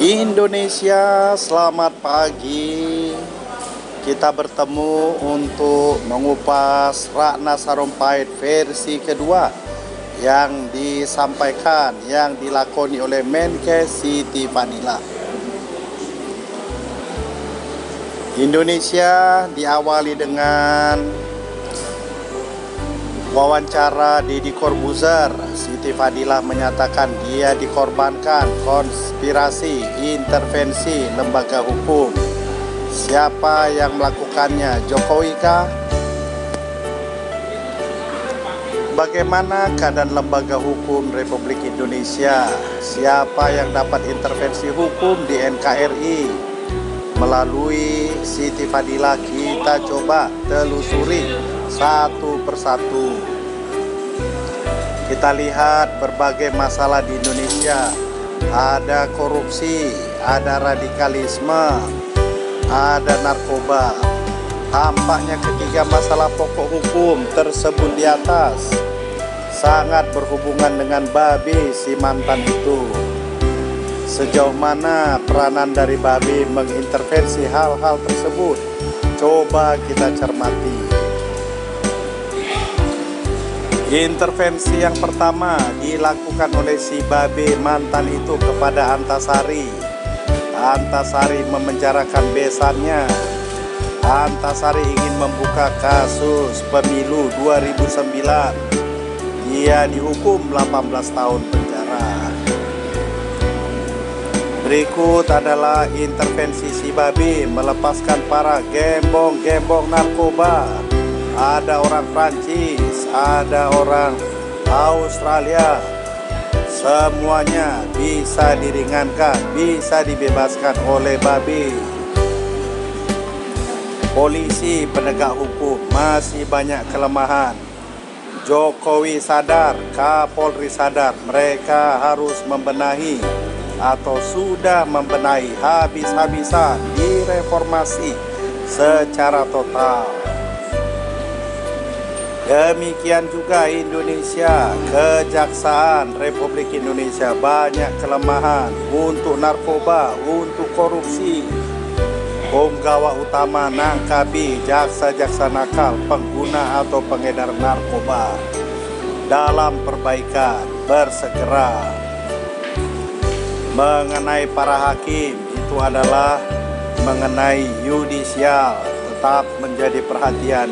Indonesia, selamat pagi. Kita bertemu untuk mengupas Ratna Sarumpait versi kedua yang disampaikan, yang dilakoni oleh Menkes Siti Fadila. Indonesia diawali dengan wawancara Deddy Corbuzier. Siti Fadila menyatakan dia dikorbankan konspirasi intervensi lembaga hukum. Siapa yang melakukannya? Jokowi kah? Bagaimana keadaan lembaga hukum Republik Indonesia? Siapa yang dapat intervensi hukum di NKRI? Melalui Siti Fadila kita coba telusuri satu persatu. Kita lihat berbagai masalah di Indonesia. Ada korupsi, ada radikalisme, ada narkoba. Tampaknya ketiga masalah pokok hukum tersebut di atas sangat berhubungan dengan Babi si mantan itu. Sejauh mana peranan dari Babi mengintervensi hal-hal tersebut? Coba kita cermati. Intervensi yang pertama dilakukan oleh si Babe mantan itu kepada Antasari. Antasari memenjarakan besannya. Antasari ingin membuka kasus pemilu 2009. Dia dihukum 18 tahun penjara. Berikut adalah intervensi si Babe melepaskan para gembong-gembong narkoba. Ada orang Prancis, ada orang Australia. Semuanya bisa diringankan, bisa dibebaskan oleh Babe. Polisi penegak hukum masih banyak kelemahan. Jokowi sadar, Kapolri sadar, mereka harus membenahi atau sudah membenahi habis-habisan, direformasi secara total. Demikian juga Indonesia, Kejaksaan Republik Indonesia banyak kelemahan untuk narkoba, untuk korupsi. Punggawa utama nangkapi jaksa-jaksa nakal, pengguna atau pengedar narkoba. Dalam perbaikan bersegera. Mengenai para hakim, itu adalah mengenai yudisial, tetap menjadi perhatian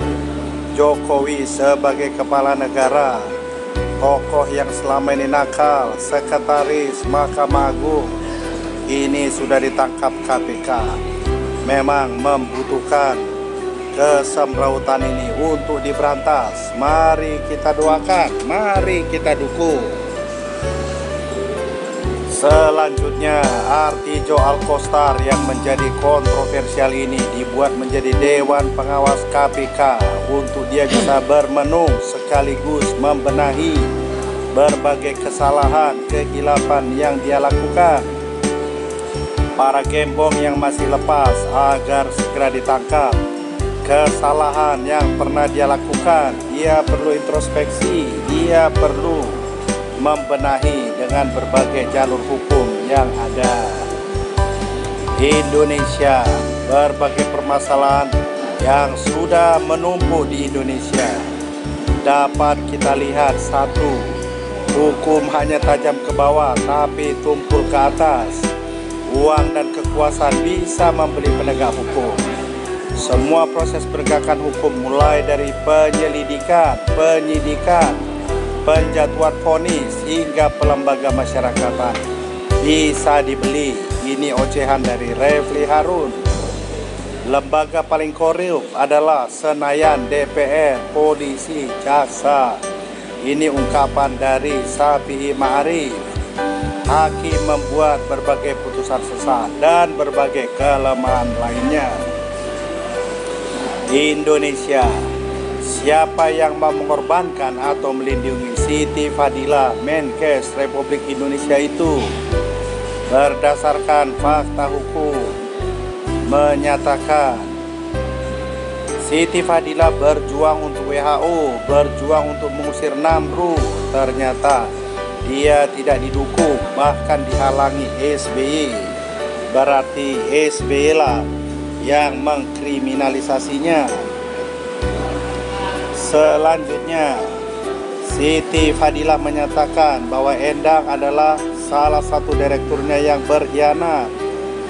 Jokowi sebagai kepala negara. Tokoh yang selama ini nakal, sekretaris Mahkamah Agung, ini sudah ditangkap KPK. Memang membutuhkan kesemrautan ini untuk diberantas. Mari kita doakan, mari kita dukung. Selanjutnya, Artijo Alkostar yang menjadi kontroversial ini dibuat menjadi Dewan Pengawas KPK untuk dia bisa bermenung sekaligus membenahi berbagai kesalahan, kehilapan yang dia lakukan. Para gembong yang masih lepas agar segera ditangkap. Kesalahan yang pernah dia lakukan, dia perlu introspeksi, dia perlu membenahi dengan berbagai jalur hukum yang ada. Indonesia, berbagai permasalahan yang sudah menumpuk di Indonesia dapat kita lihat. Satu, hukum hanya tajam ke bawah tapi tumpul ke atas. Uang dan kekuasaan bisa membeli penegak hukum. Semua proses penegakan hukum mulai dari penyelidikan, penyidikan, penjatuhan vonis hingga pelembaga masyarakatan bisa dibeli. Ini ocehan dari Refli Harun. Lembaga paling korup adalah Senayan, DPR, polisi, jaksa. Ini ungkapan dari Safi'i Ma'arif. Hakim membuat berbagai putusan sesat dan berbagai kelemahan lainnya. Indonesia, siapa yang mau mengorbankan atau melindungi Siti Fadila, Menkes Republik Indonesia itu berdasarkan fakta hukum menyatakan Siti Fadila berjuang untuk WHO, berjuang untuk mengusir Namru. Ternyata dia tidak didukung, bahkan dihalangi SBY. berarti SBY lah yang mengkriminalisasinya. Selanjutnya, Siti Fadilah menyatakan bahwa Endang adalah salah satu direkturnya yang berkhianat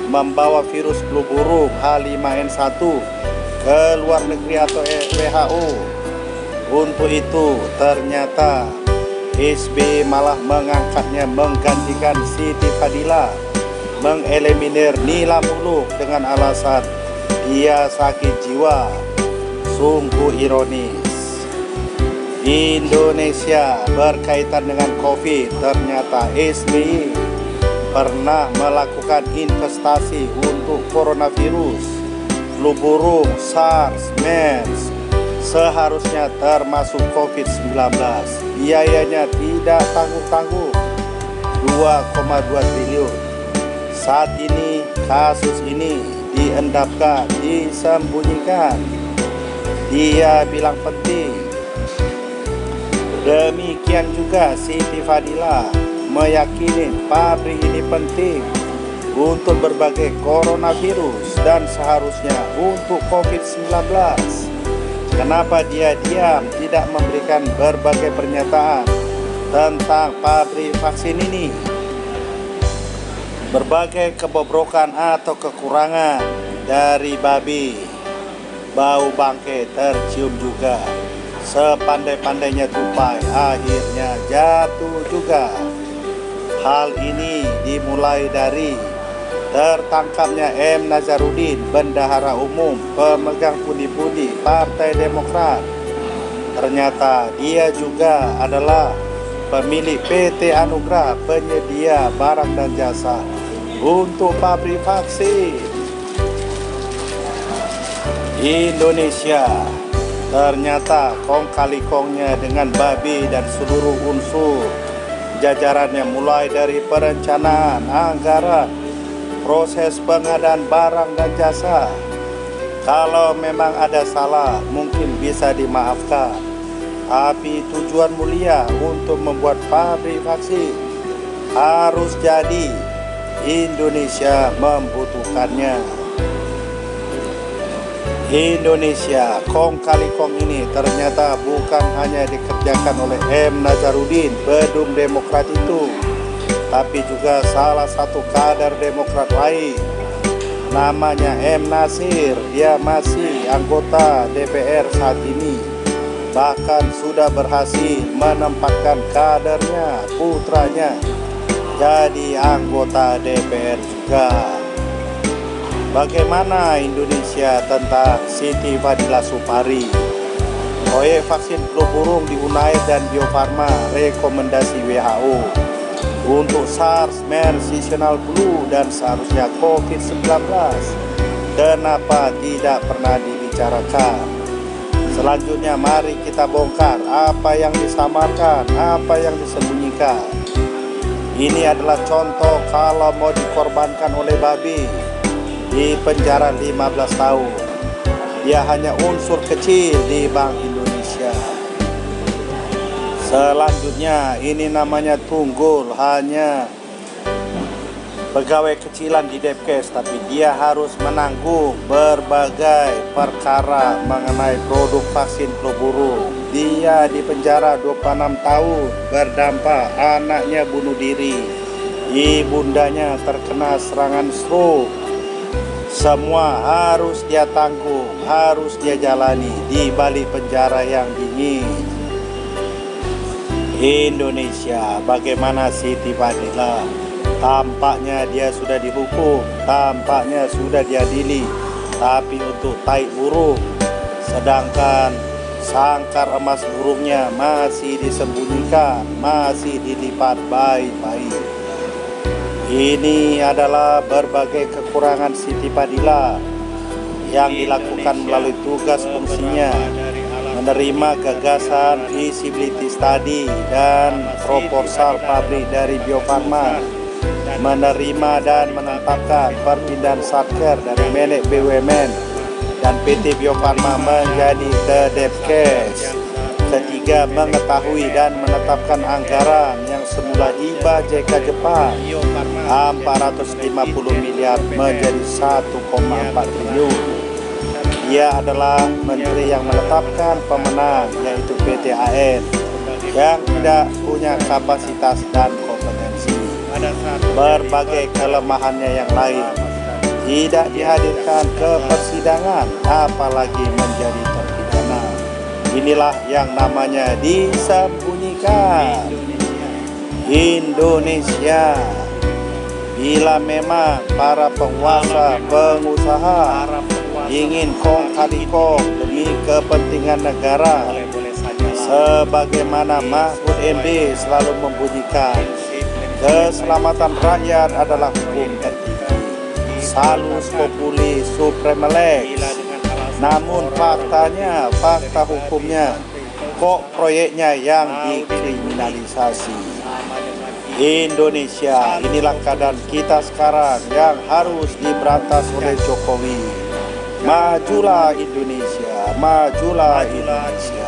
membawa virus flu burung H5N1 ke luar negeri atau WHO. Untuk itu, ternyata SBY malah mengangkatnya menggantikan Siti Fadilah, mengeliminir Nila Muluk dengan alasan dia sakit jiwa. Sungguh ironis. Indonesia berkaitan dengan COVID, ternyata SBY pernah melakukan investasi untuk coronavirus, flu burung, SARS, MERS, seharusnya termasuk COVID-19. Biayanya tidak tanggung-tanggung, 2,2 triliun. Saat ini kasus ini diendapkan, disembunyikan. Dia bilang penting. Demikian juga Siti Fadilah meyakini pabrik ini penting untuk berbagai coronavirus dan seharusnya untuk COVID-19. Kenapa dia diam, tidak memberikan berbagai pernyataan tentang pabrik vaksin ini? Berbagai kebobrokan atau kekurangan dari babi, bau bangkai tercium juga. Sepandai-pandainya tupai, akhirnya jatuh juga. Hal ini dimulai dari tertangkapnya M. Nazarudin, Bendahara Umum pemegang pundi-pundi Partai Demokrat. Ternyata dia juga adalah pemilik PT Anugrah, penyedia barang dan jasa untuk pabrik vaksin. Indonesia ternyata kong kali kongnya dengan babi dan seluruh unsur jajarannya, mulai dari perencanaan, anggaran, proses pengadaan barang dan jasa. Kalau memang ada salah mungkin bisa dimaafkan, tapi tujuan mulia untuk membuat pabrik vaksin harus jadi. Indonesia membutuhkannya. Indonesia kong kali kong ini ternyata bukan hanya dikerjakan oleh M. Nazarudin, bedum Demokrat itu, tapi juga salah satu kader Demokrat lain, namanya M. Nasir. Dia masih anggota DPR saat ini, bahkan sudah berhasil menempatkan kadernya, putranya, jadi anggota DPR juga. Bagaimana Indonesia tentang Siti Fadilah Supari? Proyek vaksin flu burung di Unair dan Bio Farma, rekomendasi WHO untuk SARS, MERS, seasonal flu, dan seharusnya COVID-19. Kenapa tidak pernah dibicarakan? Selanjutnya mari kita bongkar apa yang disamarkan, apa yang disembunyikan. Ini adalah contoh kalau mau dikorbankan oleh babi, di penjara 15 tahun. Dia hanya unsur kecil di Bank Indonesia. Selanjutnya ini namanya Tunggul, hanya pegawai kecilan di Depkes, tapi dia harus menanggung berbagai perkara mengenai produk vaksin flu burung. Dia di penjara 26 tahun, berdampak anaknya bunuh diri, ibundanya terkena serangan stroke. Semua harus dia tanggung, harus dia jalani di balik penjara yang dingin. Indonesia, bagaimana Siti Fadilah? Tampaknya dia sudah dihukum, tampaknya sudah diadili, tapi untuk tai burung, sedangkan sangkar emas burungnya masih disembunyikan, masih dilipat baik-baik. Ini adalah berbagai kekurangan Siti Fadilah yang dilakukan melalui tugas fungsinya, menerima gagasan feasibility study dan proposal pabrik dari Bio Farma, menerima dan menetapkan perpindahan Satker dari Menek BUMN dan PT Bio Farma menjadi ke Depkes. Ketiga, mengetahui dan menetapkan anggaran yang yang semula hibah JK Jepang 450 miliar menjadi 1,4 triliun. Ia adalah menteri yang menetapkan pemenang, yaitu PT AN, yang tidak punya kapasitas dan kompetensi. Berbagai kelemahannya yang lain tidak dihadirkan ke persidangan, apalagi menjadi terpidana. Inilah yang namanya disembunyikan. Indonesia, bila memang para penguasa, pengusaha ingin kong kali kong demi kepentingan negara, sebagaimana Mahfud MD selalu membunyikan, keselamatan rakyat adalah hukum tertinggi. Salus populi supreme lex. Namun faktanya, fakta hukumnya, kok proyeknya yang dikriminalisasi. Indonesia, inilah keadaan kita sekarang yang harus diberantas oleh Jokowi. Majulah Indonesia, majulah Indonesia.